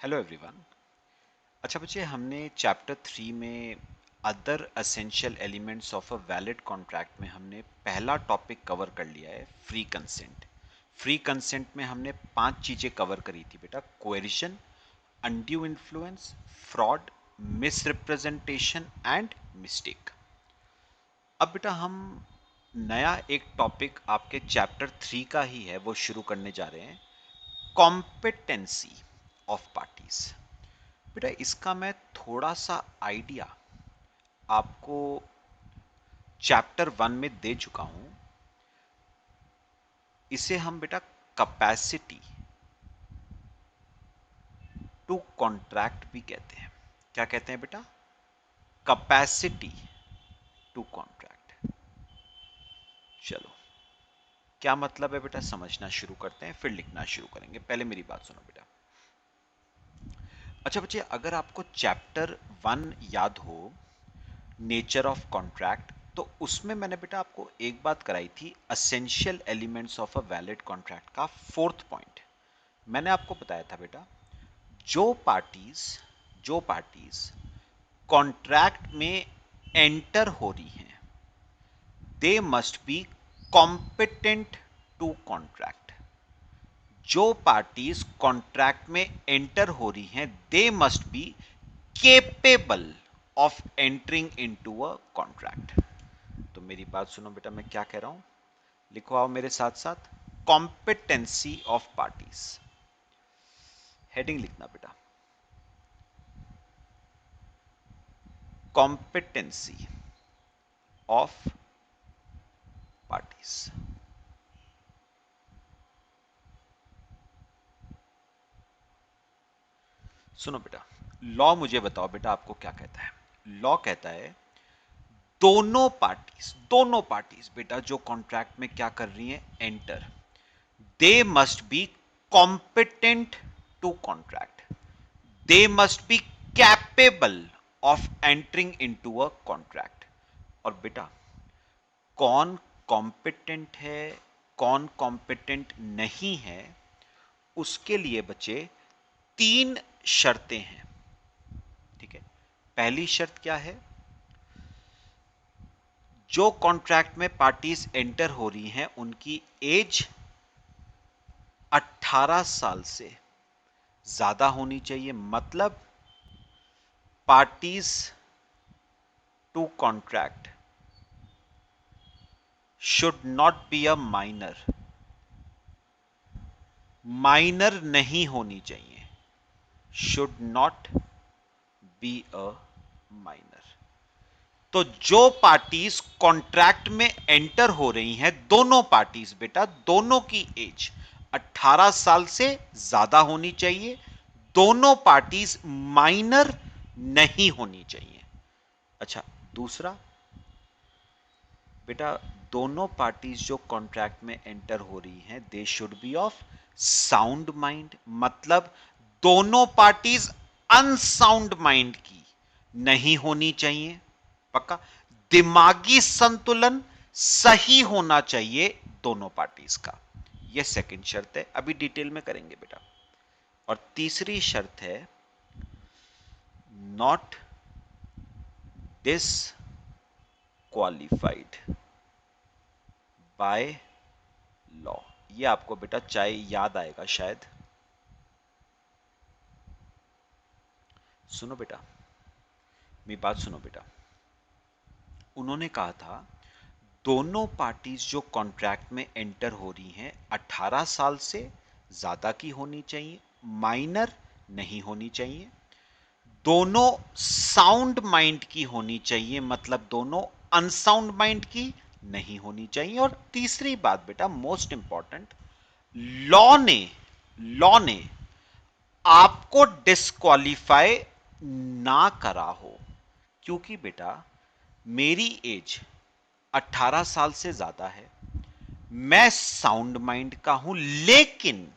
Hello everyone. अच्छा बच्चे, हमने चैप्टर 3 में other essential elements of a valid contract में हमने पहला टॉपिक कवर कर लिया है, फ्री कंसेंट। फ्री कंसेंट में हमने 5 चीजें कवर करी थी बेटा: coercion, undue influence, fraud, misrepresentation and mistake. अब बेटा हम नया एक टॉपिक आपके चैप्टर 3 का ही है, वो शुरू करने जा रहे हैं, कॉम्पिटेंसी ऑफ पार्टीज। बेटा इसका मैं थोड़ा सा आइडिया आपको चैप्टर 1 में दे चुका हूं। इसे हम बेटा कैपेसिटी टू कॉन्ट्रैक्ट भी कहते हैं। क्या कहते हैं बेटा? Capacity to contract. चलो, क्या मतलब है बेटा, समझना शुरू करते हैं, फिर लिखना शुरू करेंगे। पहले मेरी बात सुनो बेटा। अच्छा बच्चे, अगर आपको चैप्टर 1 याद हो, नेचर ऑफ कॉन्ट्रैक्ट, तो उसमें मैंने बेटा आपको एक बात कराई थी, essential elements of a valid contract का 4th पॉइंट। मैंने आपको बताया था बेटा, जो पार्टीज कॉन्ट्रैक्ट में एंटर हो रही हैं, they must be competent to contract. जो पार्टीज कॉन्ट्रैक्ट में एंटर हो रही हैं, they must be capable of entering into a contract. तो मेरी बात सुनो बेटा, मैं क्या कह रहा हूं, लिखो आओ मेरे साथ साथ। कॉम्पिटेंसी ऑफ पार्टीज, हेडिंग लिखना बेटा, कॉम्पिटेंसी ऑफ पार्टीज। सुनो बेटा, लॉ मुझे बताओ बेटा, आपको क्या कहता है? लॉ कहता है दोनों पार्टीज बेटा जो कॉन्ट्रैक्ट में क्या कर रही हैं, enter, they must be competent to contract, they must be capable of entering into a contract. और बेटा कौन कॉम्पिटेंट है, कौन कॉम्पिटेंट नहीं है, उसके लिए बच्चे 3 शर्तें हैं। ठीक है, पहली शर्त क्या है? जो कॉन्ट्रैक्ट में पार्टीज एंटर हो रही हैं, उनकी एज 18 साल से ज्यादा होनी चाहिए। मतलब parties to contract should not be a minor, minor नहीं होनी चाहिए, should not be a minor. तो जो पार्टीज कॉन्ट्रैक्ट में एंटर हो रही हैं, दोनों पार्टीज बेटा, दोनों की एज 18 साल से ज्यादा होनी चाहिए, दोनों पार्टीज माइनर नहीं होनी चाहिए। अच्छा, दूसरा बेटा, दोनों पार्टीज जो कॉन्ट्रैक्ट में एंटर हो रही हैं, they should be of sound mind. मतलब दोनों पार्टीज अनसाउंड माइंड की नहीं होनी चाहिए। पक्का? दिमागी संतुलन सही होना चाहिए दोनों पार्टीज का। यह सेकंड शर्त है, अभी डिटेल में करेंगे बेटा। और तीसरी शर्त है नॉट डिसक्वालिफाइड बाय लॉ। ये आपको बेटा चाहे याद आएगा शायद। सुनो बेटा, मेरी बात सुनो बेटा। उन्होंने कहा था दोनों पार्टीज जो कॉन्ट्रैक्ट में एंटर हो रही हैं, 18 साल से ज्यादा की होनी चाहिए, माइनर नहीं होनी चाहिए, दोनों साउंड माइंड की होनी चाहिए, मतलब दोनों अनसाउंड माइंड की नहीं होनी चाहिए। और तीसरी बात बेटा, मोस्ट इंपॉर्टेंट, लॉ ने आपको डिस्क्वालीफाई ना करा हो। क्योंकि बेटा मेरी एज 18 साल से ज्यादा है, मैं साउंड माइंड का हूं, लेकिन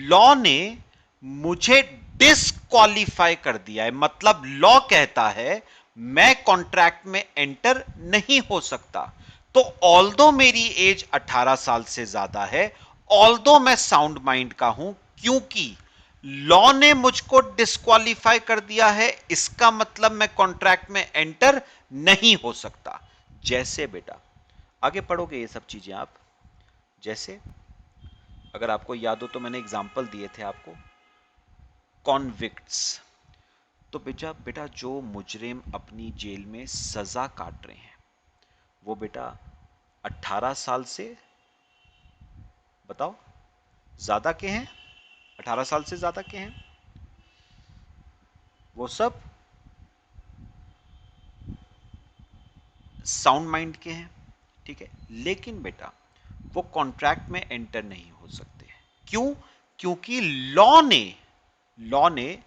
लॉ ने मुझे डिस्क्वालीफाई कर दिया है। मतलब लॉ कहता है मैं कॉन्ट्रैक्ट में एंटर नहीं हो सकता। तो ऑल्दो मेरी एज 18 साल से ज्यादा है, ऑल्दो मैं साउंड माइंड का हूं, क्योंकि लॉ ने मुझको डिस्क्वालीफाई कर दिया है, इसका मतलब मैं कॉन्ट्रैक्ट में एंटर नहीं हो सकता। जैसे बेटा आगे पढ़ोगे ये सब चीजें आप, जैसे अगर आपको याद हो तो मैंने एग्जांपल दिए थे आपको, कॉन्विक्ट्स। तो बेटा बेटा जो मुजरिम अपनी जेल में सजा काट रहे हैं वो बेटा 18 साल से, बताओ, ज्यादा के हैं, 18 साल से ज्यादा के हैं, वो सब साउंड माइंड के हैं, ठीक है। लेकिन बेटा वो कॉन्ट्रैक्ट में एंटर नहीं हो सकते। क्यों? क्योंकि लॉ ने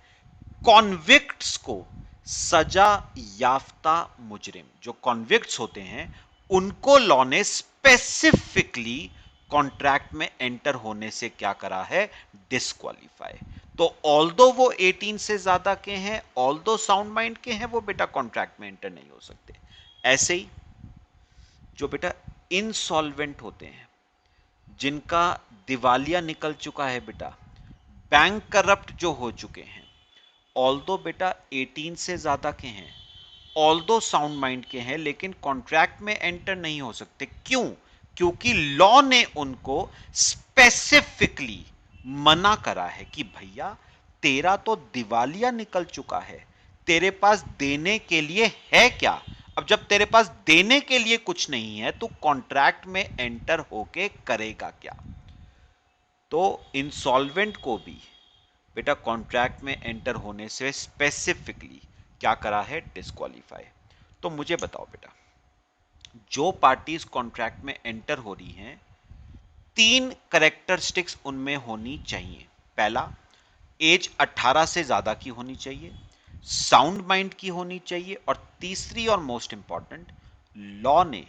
कॉन्विक्ट्स को, सजा याफ्ता मुजरिम जो कॉन्विक्ट्स होते हैं उनको लॉ ने स्पेसिफिकली कॉन्ट्रैक्ट में एंटर होने से क्या करा है, डिस्क्वालीफाई। तो ऑल्दो वो 18 से ज्यादा के हैं, ऑल्दो साउंड माइंड के हैं, वो बेटा कॉन्ट्रैक्ट में एंटर नहीं हो सकते। ऐसे ही जो बेटा इनसॉल्वेंट होते हैं, जिनका दिवालिया निकल चुका है बेटा, बैंक करप्ट जो हो चुके हैं, ऑल्दो बेटा 18 से ज्यादा के हैं, ऑल्दो साउंड माइंड के हैं, लेकिन कॉन्ट्रैक्ट में एंटर नहीं हो सकते। क्यों? क्योंकि लॉ ने उनको स्पेसिफिकली मना करा है कि भैया तेरा तो दिवालिया निकल चुका है, तेरे पास देने के लिए है क्या? अब जब तेरे पास देने के लिए कुछ नहीं है तो कॉन्ट्रैक्ट में एंटर होके करेगा क्या? तो इंसॉल्वेंट को भी बेटा कॉन्ट्रैक्ट में एंटर होने से स्पेसिफिकली क्या करा है, डिस्क्वालीफाई। तो मुझे बताओ बेटा, जो पार्टीज कॉन्ट्रैक्ट में एंटर हो रही हैं, तीन करेक्टरिस्टिक्स उनमें होनी चाहिए। पहला, एज 18 से ज्यादा की होनी चाहिए, साउंड माइंड की होनी चाहिए, और तीसरी और मोस्ट इंपॉर्टेंट, लॉ ने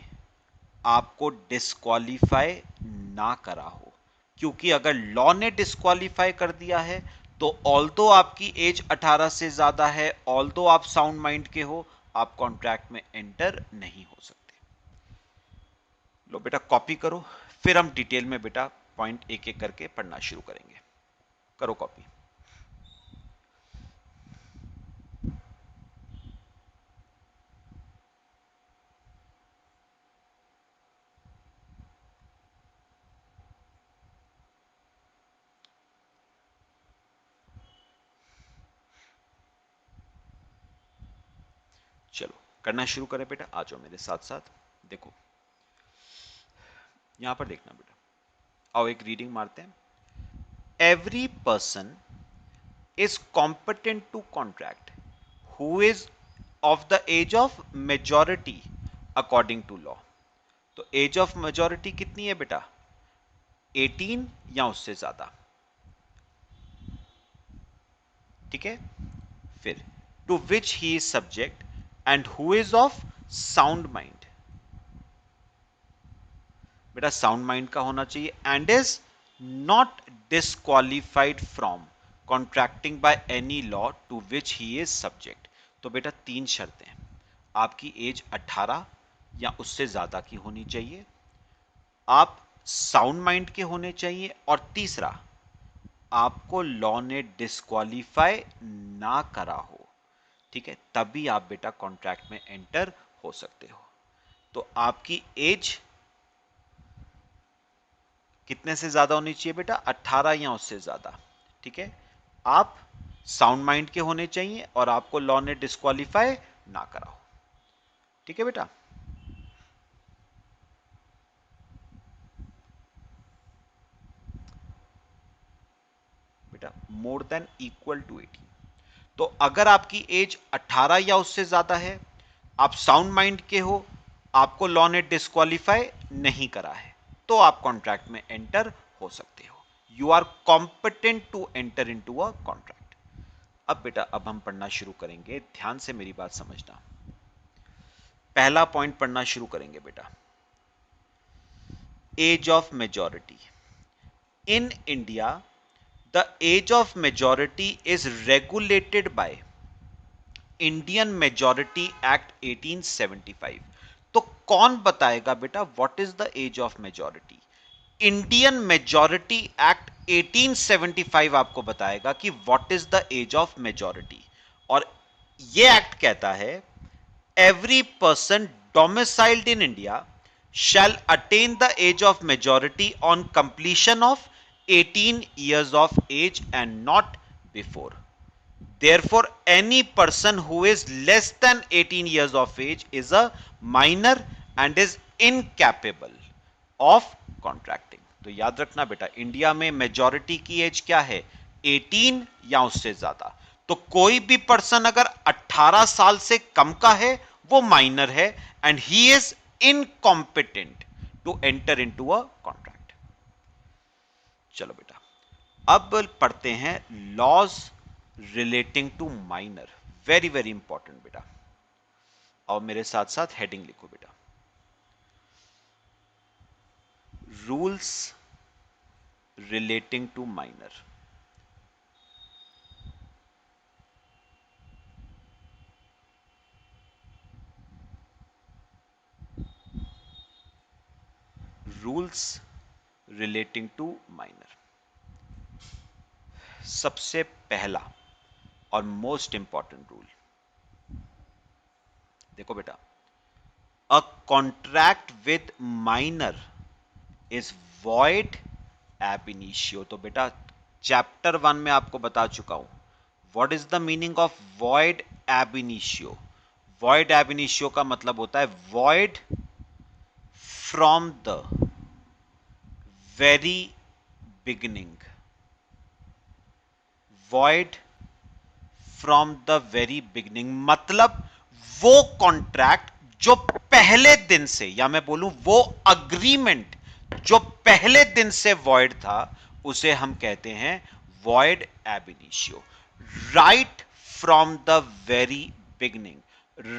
आपको डिस्क्वालीफाई ना करा हो। क्योंकि अगर लॉ ने डिस्क्वालीफाई कर दिया है तो ऑल्दो आपकी एज 18 से ज्यादा है, ऑल्दो आप साउंड माइंड के हो, आप कॉन्ट्रैक्ट में एंटर नहीं हो सकते। लो बेटा कॉपी करो, फिर हम डिटेल में बेटा पॉइंट एक एक करके पढ़ना शुरू करेंगे। करो कॉपी। चलो करना शुरू करें बेटा, आ जाओ मेरे साथ साथ। देखो यहां पर देखना बेटा, आओ एक रीडिंग मारते हैं। Every person is competent to contract who is of the age of majority according to law। तो एज ऑफ मेजोरिटी कितनी है बेटा, 18 या उससे ज्यादा, ठीक है। फिर to which he is subject and who is of sound mind, बेटा साउंड माइंड का होना चाहिए, and is not disqualified from contracting by any law to which he is subject. तो बेटा तीन शर्तें हैं, आपकी एज 18 या उससे ज्यादा की होनी चाहिए, आप साउंड माइंड के होने चाहिए, और तीसरा आपको लॉ ने डिस्क्वालीफाई ना करा हो, ठीक है, तभी आप बेटा कॉन्ट्रैक्ट में एंटर हो सकते हो। तो आपकी एज कितने से ज्यादा होनी चाहिए बेटा, 18 या उससे ज्यादा, ठीक है। आप साउंड माइंड के होने चाहिए और आपको लॉ ने डिस्क्वालीफाई ना करा हो, ठीक है बेटा। बेटा मोर देन इक्वल टू 18, तो अगर आपकी एज 18 या उससे ज्यादा है, आप साउंड माइंड के हो, आपको लॉ ने डिस्क्वालीफाई नहीं करा है, तो आप कॉन्ट्रैक्ट में एंटर हो सकते हो। You are competent to enter into a contract. अब बेटा अब हम पढ़ना शुरू करेंगे, ध्यान से मेरी बात समझना। पहला पॉइंट पढ़ना शुरू करेंगे बेटा, age of majority in India. The age of majority is regulated by Indian Majority Act 1875। तो कौन बताएगा बेटा what is the age of majority? Indian Majority Act 1875 आपको बताएगा कि what is the age of majority. और यह एक्ट कहता है every person domiciled in India shall attain the age of majority on completion of 18 years of age and not before. Therefore, any person who is less than 18 years of age is a minor and is incapable of contracting. तो याद रखना बेटा, India में majority की as क्या है? 18 या उससे ज्यादा। तो कोई भी पर्सन अगर 18 साल से कम का है वो माइनर है and he is incompetent to enter into a contract. चलो बेटा, अब पढ़ते हैं laws relating to minor. Very very important बेटा, और मेरे साथ साथ हेडिंग लिखो बेटा, rules relating to minor. Rules relating to minor. सबसे पहला और मोस्ट इंपॉर्टेंट रूल देखो बेटा, a contract with minor is void ab initio. तो बेटा चैप्टर 1 में आपको बता चुका हूं what is the meaning of void ab initio. Void ab initio का मतलब होता है void from the very beginning. Void from the very beginning मतलब वो कॉन्ट्रैक्ट जो पहले दिन से, या मैं बोलूं वो अग्रीमेंट जो पहले दिन से वॉइड था, उसे हम कहते हैं void ab initio. Right from the very beginning,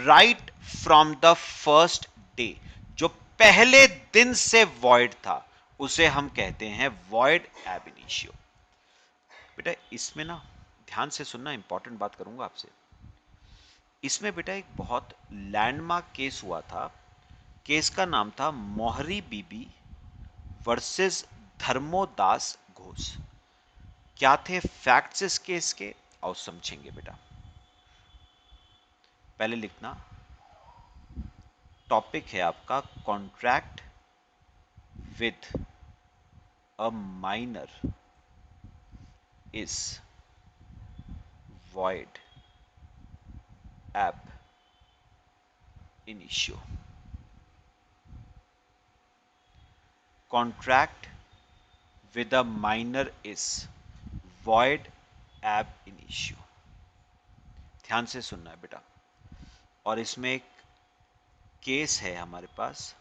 right from the first day, जो पहले दिन से वॉइड था उसे हम कहते हैं वॉइड एब इनिशियो। बेटा इसमें ना ध्यान से सुनना, इंपॉर्टेंट बात करूंगा आपसे। इसमें बेटा एक बहुत लैंडमार्क केस हुआ था। केस का नाम था मोहरी बीबी वर्सेस धर्मोदास घोष। क्या थे फैक्ट्स इस केस के, और समझेंगे बेटा। पहले लिखना, टॉपिक है आपका contract with a minor is void ab initio। Contract with a minor is void ab initio। ध्यान से सुनना है बेटा। और इसमें एक केस है हमारे पास,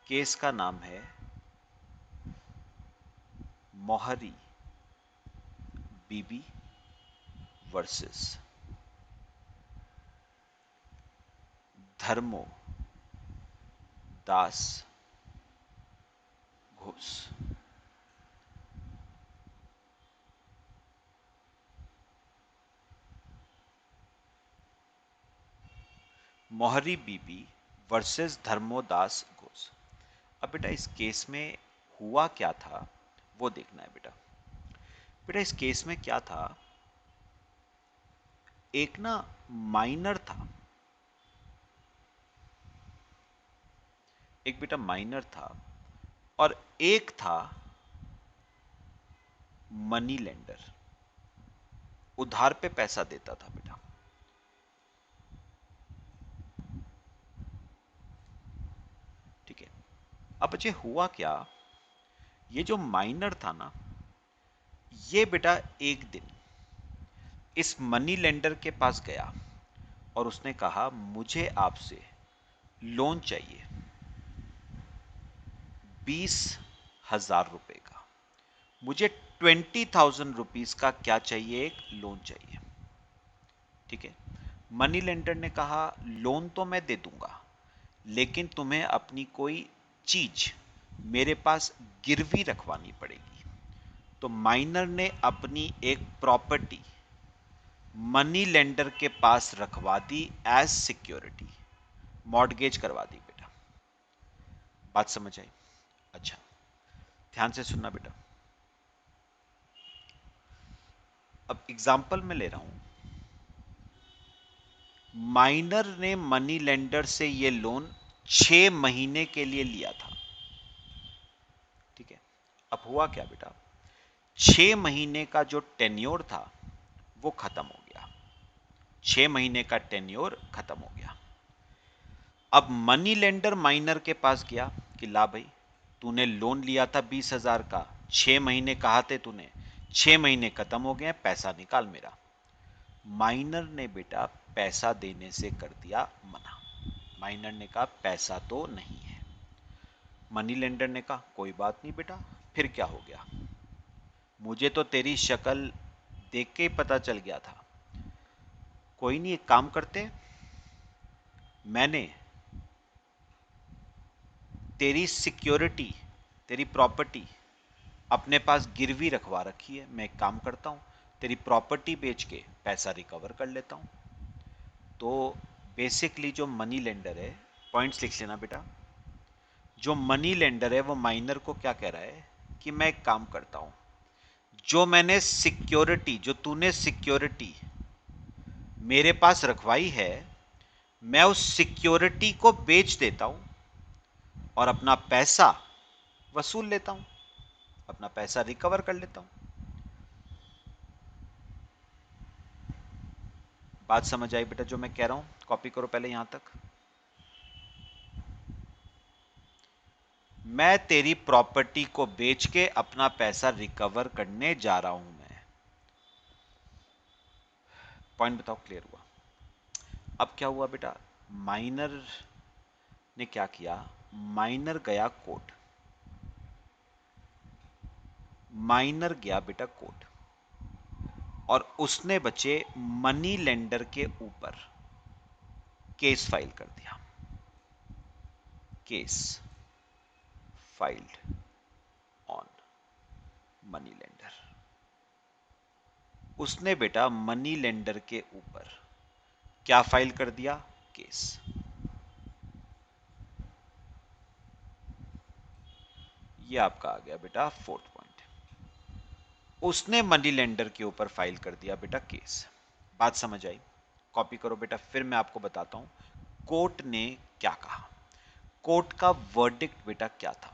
केस का नाम है मोहरी बीबी वर्सेस धर्मो दास घोष। मोहरी बीबी वर्सेस धर्मोदास घोष। अब बेटा इस केस में हुआ क्या था वो देखना है बेटा। बेटा इस केस में क्या था, एक ना माइनर था, एक बेटा माइनर था और एक था मनी लेंडर, उधार पे पैसा देता था बेटा। ठीक है, अब बच्चे हुआ क्या, ये जो माइनर था ना, ये बेटा एक दिन इस मनी लेंडर के पास गया और उसने कहा मुझे आपसे लोन चाहिए 20,000 रुपए का, मुझे 20,000 रुपीज का क्या चाहिए, एक लोन चाहिए। ठीक है, मनी लेंडर ने कहा लोन तो मैं दे दूंगा, लेकिन तुम्हें अपनी कोई चीज मेरे पास गिरवी रखवानी पड़ेगी। तो माइनर ने अपनी एक प्रॉपर्टी मनी लेंडर के पास रखवा दी एज सिक्योरिटी, मॉर्गेज करवा दी बेटा। बात समझ आई? अच्छा, ध्यान से सुनना बेटा। अब एग्जाम्पल में ले रहा हूं, माइनर ने मनी लेंडर से यह लोन 6 महीने के लिए लिया था। ठीक है, अब हुआ क्या बेटा, 6 महीने का जो टेन्योर था वो खत्म हो गया। 6 महीने का टेन्योर खत्म हो गया। अब मनी लेंडर माइनर के पास गया कि ला भाई, तूने लोन लिया था 20,000 का, 6 महीने कहा थे तूने, 6 महीने खत्म हो गए, पैसा निकाल मेरा। माइनर ने बेटा पैसा देने से कर दिया मना। माइनर ने कहा पैसा तो नहीं है। मनी लेंडर ने कहा कोई बात नहीं बेटा, फिर क्या हो गया, मुझे तो तेरी शक्ल देख के ही पता चल गया था। कोई नहीं, एक काम करते, मैंने तेरी सिक्योरिटी, तेरी प्रॉपर्टी अपने पास गिरवी रखवा रखी है। मैं एक काम करता हूं, तेरी प्रॉपर्टी बेच के पैसा रिकवर कर लेता हूं। तो बेसिकली जो मनी लेंडर है, पॉइंट्स लिख लेना बेटा, जो मनी लेंडर है वो माइनर को क्या कह रहा है कि मैं एक काम करता हूं, जो मैंने सिक्योरिटी, जो तूने सिक्योरिटी मेरे पास रखवाई है, मैं उस सिक्योरिटी को बेच देता हूं और अपना पैसा वसूल लेता हूं, अपना पैसा रिकवर कर लेता हूं। बात समझ आई बेटा जो मैं कह रहा हूं? कॉपी करो पहले यहां तक। मैं तेरी प्रॉपर्टी को बेच के अपना पैसा रिकवर करने जा रहा हूं मैं। पॉइंट बताओ, क्लियर हुआ? अब क्या हुआ बेटा, माइनर ने क्या किया, माइनर गया कोर्ट। माइनर गया बेटा कोर्ट और उसने बच्चे मनी लेंडर के ऊपर केस फाइल कर दिया। Case filed on money lender. उसने बेटा मनी लेंडर के ऊपर क्या फाइल कर दिया, केस। ये आपका आ गया बेटा फोर्थ पॉइंट। उसने मनी लेंडर के ऊपर फाइल कर दिया बेटा केस। बात समझ आई? कॉपी करो बेटा, फिर मैं आपको बताता हूं कोर्ट ने क्या कहा। कोर्ट का वर्डिक्ट बेटा क्या था,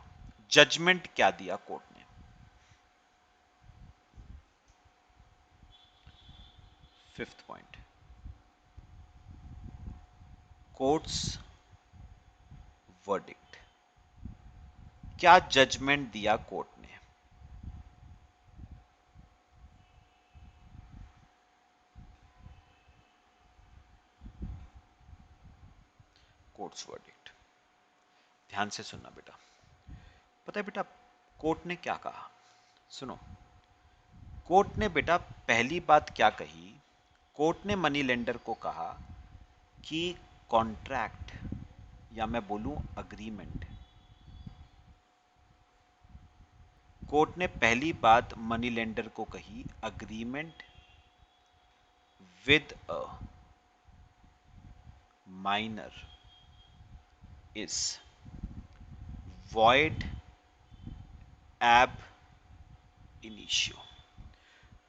जजमेंट क्या दिया कोर्ट ने। Fifth point, courts verdict. क्या जजमेंट दिया कोर्ट ने? कोर्ट्स वर्डिक्ट, ध्यान से सुनना बेटा। पता है बेटा कोर्ट ने क्या कहा? सुनो, कोर्ट ने बेटा पहली बात क्या कही, कोर्ट ने मनी लेंडर को कहा कि कॉन्ट्रैक्ट, या मैं बोलूं अग्रीमेंट। कोर्ट ने पहली बात मनी लेंडर को कही, agreement with a minor is void ab initio।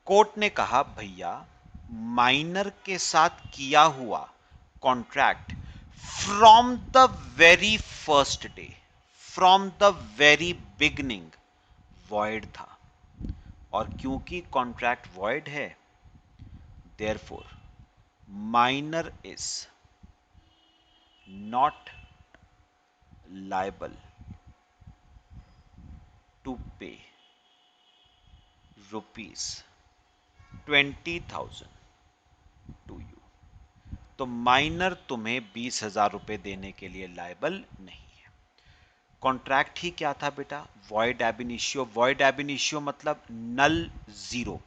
Court ने कहा भैया माइनर के साथ किया हुआ contract from the very first day, from the very beginning void था। और क्योंकि कॉन्ट्रैक्ट वॉइड है, therefore minor is not liable to pay ₹20,000 to you. तो माइनर तुम्हें 20,000 रुपए देने के लिए लायबल नहीं है। कॉन्ट्रैक्ट ही क्या था बेटा, void ab initio. Void ab initio मतलब नल, जीरो।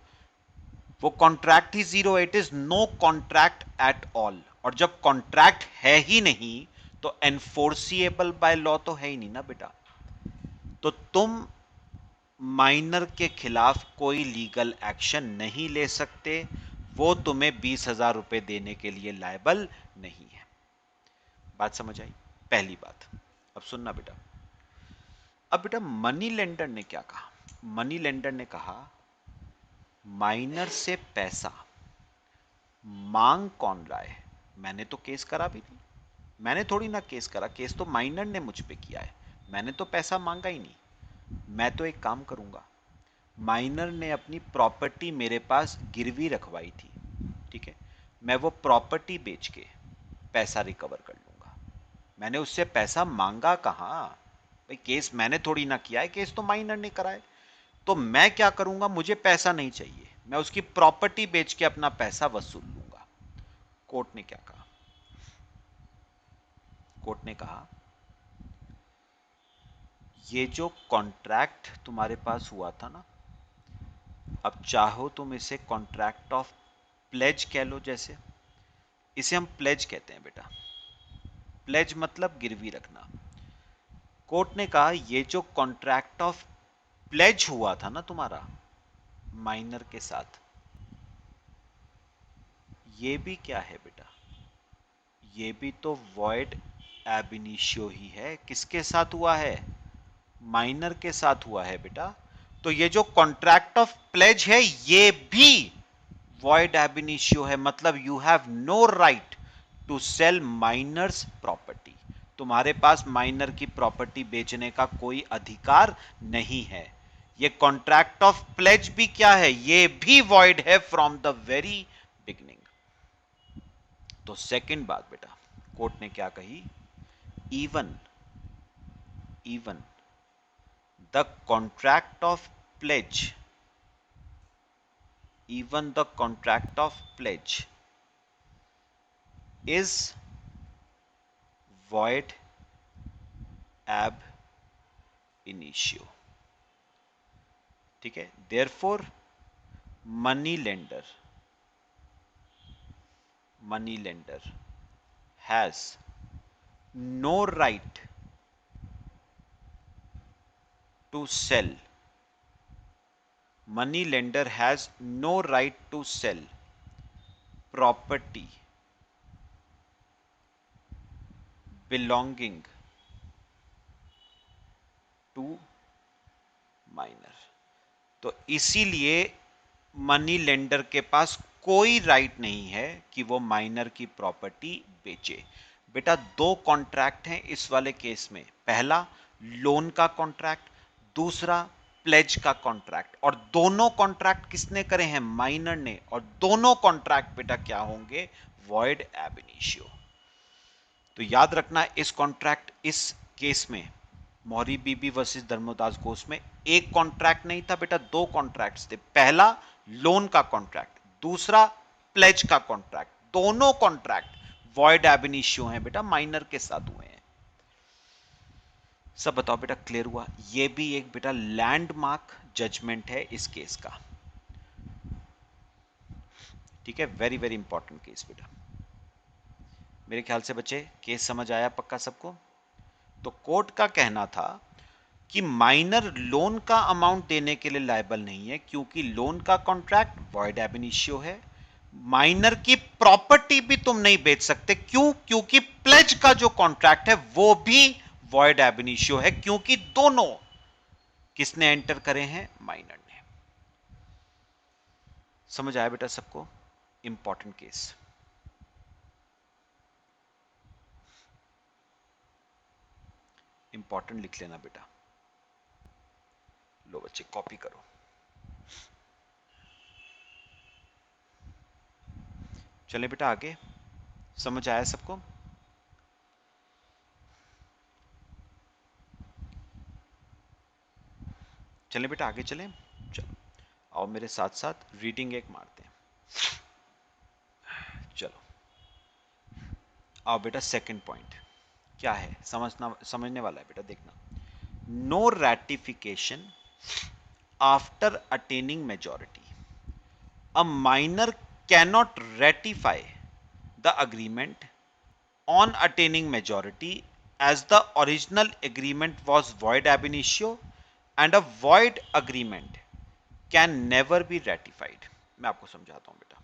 वो कॉन्ट्रैक्ट ही zero, it is no contract at all. और जब कॉन्ट्रैक्ट है ही नहीं तो एनफोर्सिएबल बाय लॉ तो है ही नहीं ना बेटा। तो तुम माइनर के खिलाफ कोई लीगल एक्शन नहीं ले सकते, वो तुम्हें 20,000 रुपए देने के लिए लायबल नहीं है। बात समझ आई? पहली बात। अब सुनना बेटा, अब बेटा मनी लेंडर ने क्या कहा? मनी लेंडर ने कहा माइनर से पैसा मांग कौन रहा है? मैंने तो केस करा भी नहीं, मैंने थोड़ी ना केस करा, केस तो माइनर ने मुझ पे किया है, मैंने तो पैसा मांगा ही नहीं। मैं तो एक काम करूंगा, माइनर ने अपनी प्रॉपर्टी मेरे पास गिरवी रखवाई थी, ठीक है, मैं वो प्रॉपर्टी बेच के पैसा रिकवर कर लूंगा। मैंने उससे पैसा मांगा कहां भाई? केस मैंने थोड़ी ना किया है, केस तो माइनर ने करा है। तो मैं क्या करूंगा, मुझे पैसा नहीं चाहिए, मैं उसकी प्रॉपर्टी बेच के अपना पैसा वसूल लूंगा। कोर्ट ने क्या कहा? कोर्ट ने कहा ये जो कॉन्ट्रैक्ट तुम्हारे पास हुआ था ना, अब चाहो तुम इसे कॉन्ट्रैक्ट ऑफ प्लेज कह लो, जैसे इसे हम प्लेज कहते हैं बेटा। प्लेज मतलब गिरवी रखना। कोर्ट ने कहा ये जो कॉन्ट्रैक्ट ऑफ प्लेज हुआ था ना तुम्हारा माइनर के साथ, ये भी क्या है बेटा? ये भी तो वॉइड एब इनिशियो ही है। किसके साथ हुआ है? माइनर के साथ हुआ है बेटा। तो ये जो कॉन्ट्रैक्ट ऑफ प्लेज है ये भी वॉइड एब इनिशियो है, मतलब you have no right to sell minor's property. तुम्हारे पास माइनर की प्रॉपर्टी बेचने का कोई अधिकार नहीं है। ये कॉन्ट्रैक्ट ऑफ प्लेज भी क्या है? ये भी वॉइड है फ्रॉम द वेरी बिगिनिंग। तो सेकंड बात बेटा, कोर्ट ने क्या कही? Even even the contract of pledge, even the contract of pledge is void ab initio, ठीक है। therefore money lender has no right to sell, money lender has no right to sell property belonging to minor। तो इसीलिए money lender के पास कोई right नहीं है कि वो माइनर की प्रॉपर्टी बेचे। बेटा दो कॉन्ट्रैक्ट हैं इस वाले केस में, पहला लोन का कॉन्ट्रैक्ट, दूसरा प्लेज का कॉन्ट्रैक्ट, और दोनों कॉन्ट्रैक्ट किसने करे हैं? माइनर ने। और दोनों कॉन्ट्रैक्ट बेटा क्या होंगे? Void ab initio. तो याद रखना इस कॉन्ट्रैक्ट, इस केस में मौरी बीबी वर्सेस धर्मदास घोष में एक कॉन्ट्रैक्ट नहीं था बेटा, दो कॉन्ट्रैक्ट्स थे। पहला लोन का कॉन्ट्रैक्ट, दूसरा प्लेज का कॉन्ट्रैक्ट। दोनों कॉन्ट्रैक्ट वॉइड एब इनिशियो हैं बेटा, माइनर के साथ हुए हैं। सब बताओ बेटा, क्लियर हुआ? ये भी एक बेटा लैंडमार्क जजमेंट है इस केस का, ठीक है। वेरी वेरी इंपॉर्टेंट केस बेटा। मेरे ख्याल से बच्चे केस समझ आया पक्का सबको? तो कोर्ट का कहना था कि माइनर लोन का अमाउंट देने के लिए लायबल नहीं है, क्योंकि लोन का कॉन्ट्रैक्ट वॉइड एब इनिशियो है। माइनर की प्रॉपर्टी भी तुम नहीं बेच सकते, क्यों? क्योंकि प्लेज का जो कॉन्ट्रैक्ट है वो भी वॉइड एब इनिशियो है, क्योंकि दोनों किसने एंटर करे हैं? माइनर ने। समझ आया बेटा सबको? Important case. इंपॉर्टेंट लिख लेना बेटा। लो बच्चे कॉपी करो। चले बेटा आगे, समझ आया सबको? चले बेटा आगे चलें। चलो आओ मेरे साथ साथ रीडिंग एक मारते हैं। चलो आओ बेटा, सेकंड पॉइंट क्या है समझने वाला है बेटा, देखना। No ratification after attaining majority, a minor cannot ratify the agreement on attaining majority as the original agreement was void ab initio and a void agreement can never be ratified। मैं आपको समझाता हूं बेटा,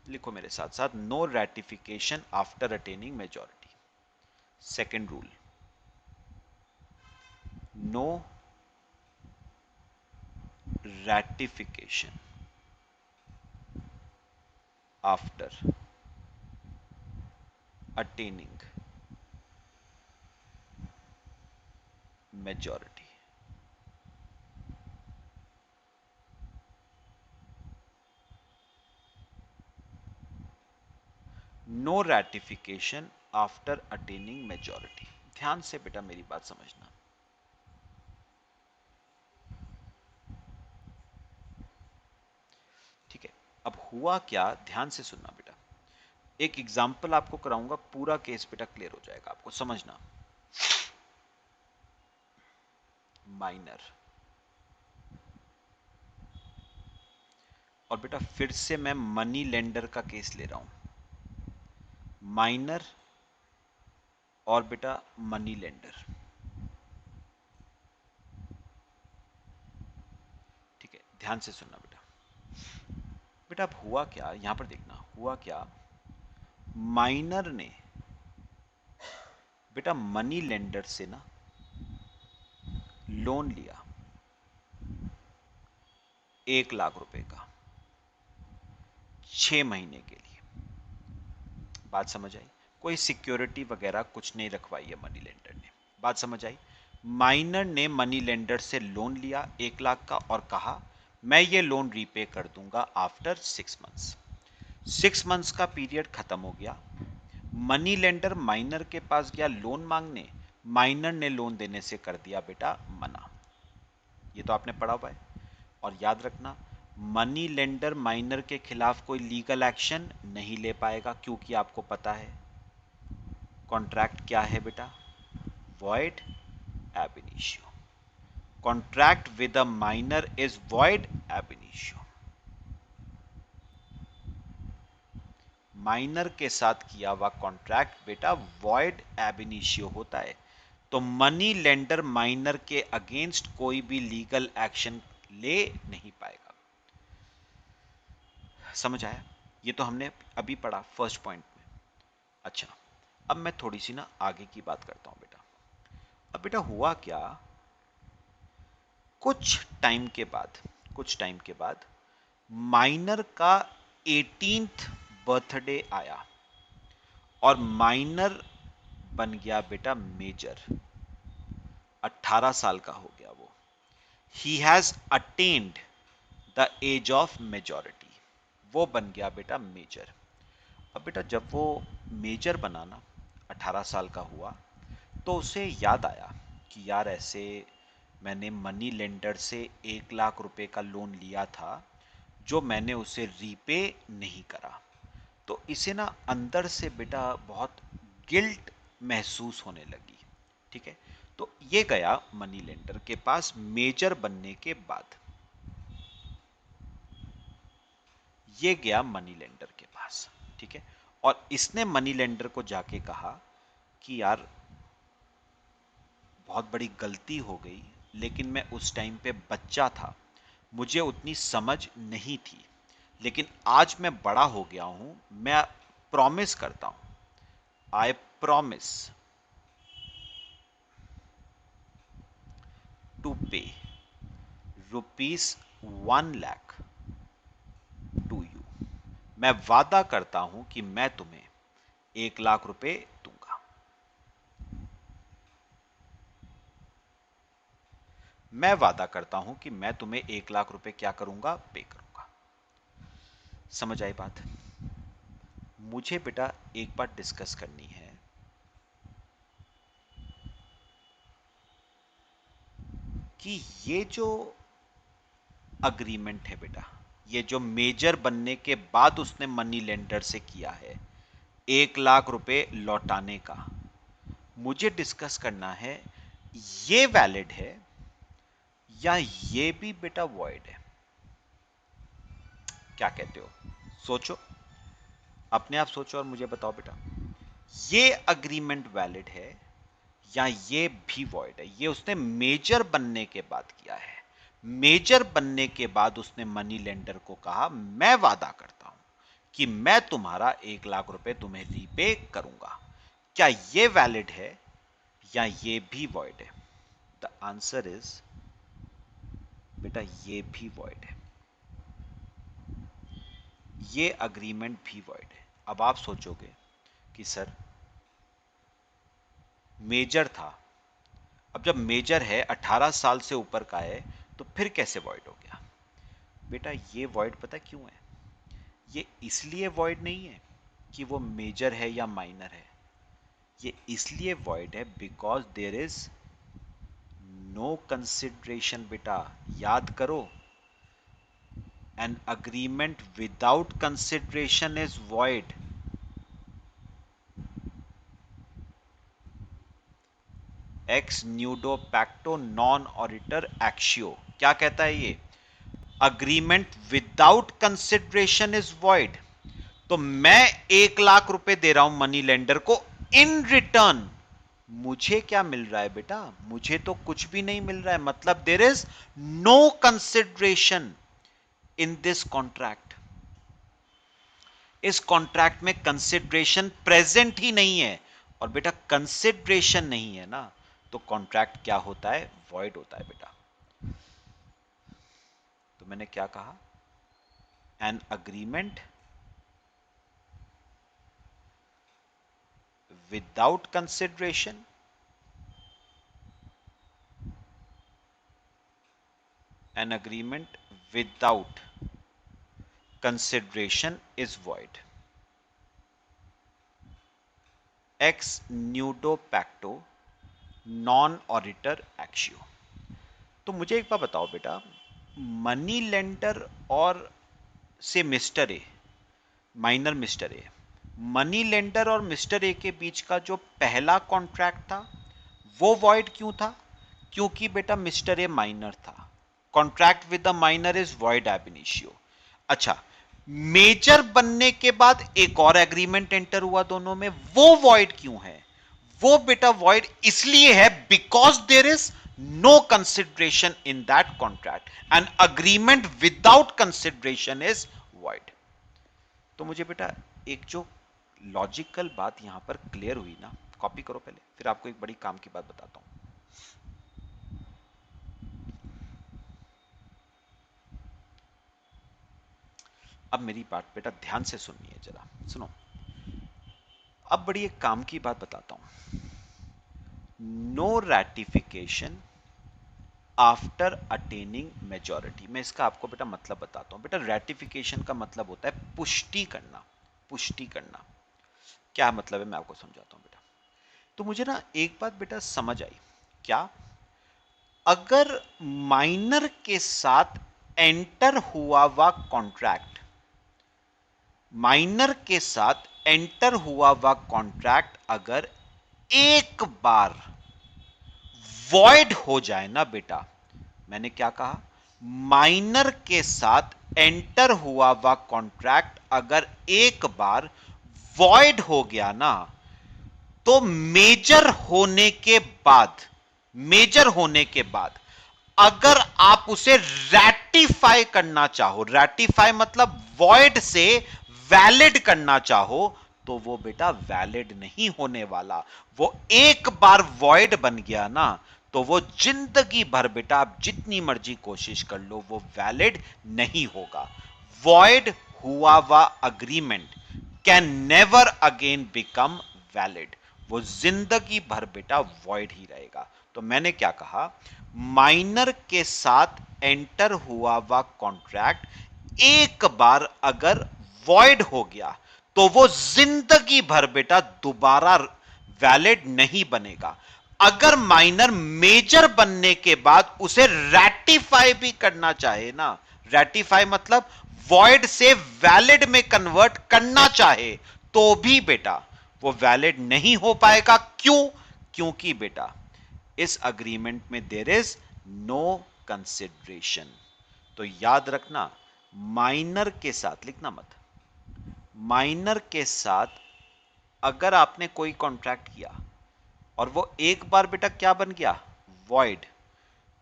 लिखो मेरे साथ साथ। No ratification after attaining majority. Second rule, no ratification after attaining majority. No ratification after attaining majority. ध्यान से बेटा मेरी बात समझना। ठीक है, अब हुआ क्या, ध्यान से सुनना बेटा। एक एग्जाम्पल आपको कराऊंगा, पूरा केस बेटा क्लियर हो जाएगा, आपको समझना। माइनर, और बेटा फिर से मैं मनी लेंडर का केस ले रहा हूं। माइनर और बेटा मनी लेंडर। ठीक है, ध्यान से सुनना बेटा। बेटा अब हुआ क्या, यहां पर देखना हुआ क्या। माइनर ने बेटा मनी लेंडर से ना लोन लिया 1 लाख रुपए का 6 महीने के लिए। बात समझ आई? कोई सिक्योरिटी वगैरह कुछ नहीं रखवाई है मनी लेंडर ने। बात समझ आई? माइनर ने मनी लेंडर से लोन लिया 1 लाख का और कहा मैं ये लोन रीपे कर दूंगा आफ्टर 6 मंथ्स। 6 मंथ्स का पीरियड खत्म हो गया। मनी लेंडर माइनर के पास गया लोन मांगने, माइनर ने लोन देने से कर दिया बेटा मना। ये तो आपने पढ़ा हुआ है। और याद रखना, मनी लेंडर माइनर के खिलाफ कोई लीगल एक्शन नहीं ले पाएगा, क्योंकि आपको पता है कॉन्ट्रैक्ट क्या है बेटा, void ab initio. Contract with a minor is void ab initio. Minor के साथ किया हुआ कॉन्ट्रैक्ट बेटा वॉइड एब इनिशियो होता है। तो मनी लेंडर माइनर के अगेंस्ट कोई भी लीगल एक्शन ले नहीं पाएगा। समझ आया? ये तो हमने अभी पढ़ा फर्स्ट पॉइंट में। अच्छा, अब मैं थोड़ी सी ना आगे की बात करता हूं बेटा। अब बेटा हुआ क्या, कुछ टाइम के बाद माइनर का 18th बर्थडे आया और माइनर बन गया बेटा मेजर। 18 साल का हो गया वो। He has attained the age of majority. वो बन गया बेटा मेजर। अब बेटा जब वो मेजर बना ना, 18 साल का हुआ, तो उसे याद आया कि यार ऐसे मैंने मनी लेंडर से 1 लाख रुपए का लोन लिया था जो मैंने उसे रीपे नहीं करा। तो इसे ना अंदर से बेटा बहुत गिल्ट महसूस होने लगी। ठीक है, तो ये गया मनी लेंडर के पास मेजर बनने के बाद। ये गया मनी लेंडर के पास। ठीक है, और इसने मनी लेंडर को जाके कहा कि यार बहुत बड़ी गलती हो गई, लेकिन मैं उस टाइम पे बच्चा था, मुझे उतनी समझ नहीं थी, लेकिन आज मैं बड़ा हो गया हूं, मैं प्रॉमिस करता हूं, आई प्रॉमिस टू पे ₹1 लाख टू यू। मैं वादा करता हूं कि मैं तुम्हें 1 लाख रुपए दूंगा। मैं वादा करता हूं कि मैं तुम्हें 1 लाख रुपए क्या करूंगा, पे करूंगा। समझ आई बात? मुझे बेटा एक बात डिस्कस करनी है कि ये जो अग्रीमेंट है बेटा, ये जो मेजर बनने के बाद उसने मनी लेंडर से किया है 1 लाख रुपए लौटाने का, मुझे डिस्कस करना है ये वैलिड है या ये भी बेटा वॉइड है। क्या कहते हो? सोचो, अपने आप सोचो और मुझे बताओ बेटा, ये अग्रीमेंट वैलिड है या ये भी वॉइड है। ये उसने मेजर बनने के बाद किया है। मेजर बनने के बाद उसने मनी लेंडर को कहा मैं वादा करता हूं कि मैं तुम्हारा 1 लाख रुपए तुम्हें रीपे करूंगा। क्या ये वैलिड है या ये भी वॉइड है? द आंसर इज बेटा ये भी वॉइड है, ये अग्रीमेंट भी वॉइड है। अब आप सोचोगे कि सर मेजर था, अब जब मेजर है 18 साल से ऊपर का है तो फिर कैसे वॉइड हो गया? बेटा ये वॉइड पता क्यों है? ये इसलिए वॉइड नहीं है कि वो मेजर है या माइनर है, ये इसलिए वॉइड है because there is no consideration. बेटा याद करो, an agreement without consideration is void. एक्स न्यूडो पैक्टो नॉन ऑरिटर एक्शियो, क्या कहता है ये? Agreement without consideration is void. तो मैं 1 लाख रुपए दे रहा हूं मनी लेंडर को, इन रिटर्न मुझे क्या मिल रहा है बेटा? मुझे तो कुछ भी नहीं मिल रहा है, मतलब there is no consideration in this contract. इस कॉन्ट्रैक्ट में कंसिडरेशन प्रेजेंट ही नहीं है, और बेटा कंसिडरेशन नहीं है ना, तो कॉन्ट्रैक्ट क्या होता है? वॉइड होता है बेटा। तो मैंने क्या कहा? N agreement without consideration an agreement without consideration is void. Ex nudo pacto non oritor actio। तो मुझे एक बात बताओ बेटा, मनी लेंडर और से mister A, minor mister A, money lender और मिस्टर ए के बीच का जो पहला कॉन्ट्रैक्ट था वो वॉइड क्यों था? क्योंकि बेटा मिस्टर ए माइनर था। Contract with the minor is void ab initio। अच्छा, मेजर बनने के बाद एक और एग्रीमेंट एंटर हुआ दोनों में, वो वॉइड क्यों है? वो बेटा वॉइड इसलिए है because there is no consideration in that contract, and agreement without consideration is void. तो मुझे बेटा एक जो लॉजिकल बात यहां पर क्लियर हुई ना, कॉपी करो पहले, फिर आपको एक बड़ी काम की बात बताता हूं। अब मेरी बात बेटा ध्यान से सुनिए, जरा सुनो। अब बड़ी एक काम की बात बताता हूं। No ratification after attaining majority. मैं इसका आपको बेटा मतलब बताता हूं। बेटा रैटिफिकेशन का मतलब होता है पुष्टि करना। पुष्टि करना क्या मतलब है, मैं आपको समझाता हूं बेटा। तो मुझे ना एक बात बेटा समझ आई। क्या? अगर माइनर के साथ एंटर हुआ हुआ कॉन्ट्रैक्ट, माइनर के साथ एंटर हुआ हुआ कॉन्ट्रैक्ट अगर एक बार वॉइड हो जाए ना बेटा, मैंने क्या कहा? माइनर के साथ एंटर हुआ हुआ कॉन्ट्रैक्ट अगर एक बार वॉइड हो गया ना, तो मेजर होने के बाद, मेजर होने के बाद अगर आप उसे रैटिफाई करना चाहो, रैटिफाई मतलब वॉइड से वैलिड करना चाहो, तो वो बेटा वैलिड नहीं होने वाला। वो एक बार वॉइड बन गया ना, तो वो जिंदगी भर बेटा आप जितनी मर्जी कोशिश कर लो, वो वैलिड नहीं होगा। वॉइड हुआ हुआ agreement can never again become valid. वो जिंदगी भर बेटा वॉइड ही रहेगा। तो मैंने क्या कहा? माइनर के साथ एंटर हुआ हुआ कॉन्ट्रैक्ट एक बार अगर वॉइड हो गया, तो वो जिंदगी भर बेटा दोबारा वैलिड नहीं बनेगा। अगर माइनर मेजर बनने के बाद उसे रैटिफाई भी करना चाहे ना, रैटिफाई मतलब वॉइड से वैलिड में कन्वर्ट करना चाहे, तो भी बेटा वो वैलिड नहीं हो पाएगा। क्यों? क्योंकि बेटा इस अग्रीमेंट में देयर इज नो कंसिडरेशन। तो याद रखना, माइनर के साथ, लिखना मत, माइनर के साथ अगर आपने कोई कॉन्ट्रैक्ट किया और वो एक बार बेटा क्या बन गया? वॉइड,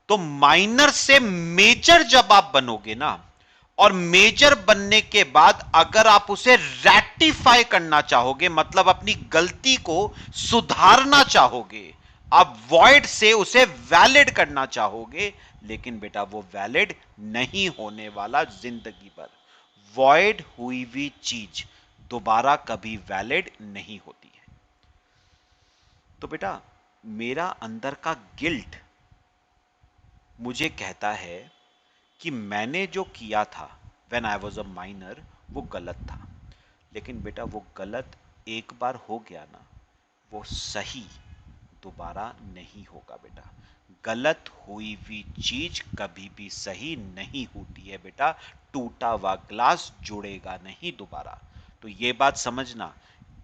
तो माइनर से मेजर जब आप बनोगे ना, और मेजर बनने के बाद अगर आप उसे रैटिफाई करना चाहोगे, मतलब अपनी गलती को सुधारना चाहोगे, आप वॉइड से उसे वैलिड करना चाहोगे, लेकिन बेटा वो वैलिड नहीं होने वाला जिंदगी भर। वॉइड हुई हुई चीज दोबारा कभी वैलिड नहीं होती है। तो बेटा मेरा अंदर का गिल्ट मुझे कहता है कि मैंने जो किया था when I was a minor वो गलत था। लेकिन बेटा वो गलत एक बार हो गया ना, वो सही दोबारा नहीं होगा बेटा। गलत हुई हुई चीज कभी भी सही नहीं होती है बेटा। टूटा हुआ ग्लास जुड़ेगा नहीं दोबारा। तो ये बात समझना,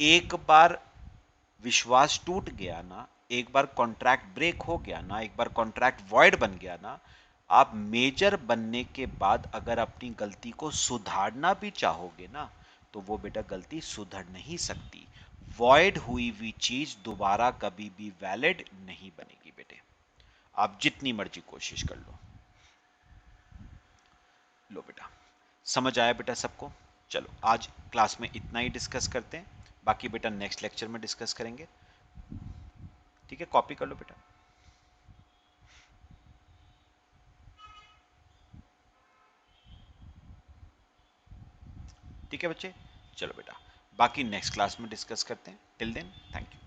एक बार विश्वास टूट गया ना, एक बार कॉन्ट्रैक्ट ब्रेक हो गया ना, एक बार कॉन्ट्रैक्ट वॉइड बन गया ना, आप मेजर बनने के बाद अगर अपनी गलती को सुधारना भी चाहोगे ना, तो वो बेटा गलती सुधर नहीं सकती। वॉइड हुई हुई चीज दोबारा कभी भी वैलिड नहीं बनेगी बेटे, आप जितनी मर्जी कोशिश कर लो। लो बेटा, समझ आया बेटा सबको? चलो आज क्लास में इतना ही डिस्कस करते हैं, बाकी बेटा नेक्स्ट लेक्चर में डिस्कस करेंगे। ठीक है, कॉपी कर लो बेटा। ठीक है बच्चे, चलो बेटा बाकी नेक्स्ट क्लास में डिस्कस करते हैं। Till then thank you.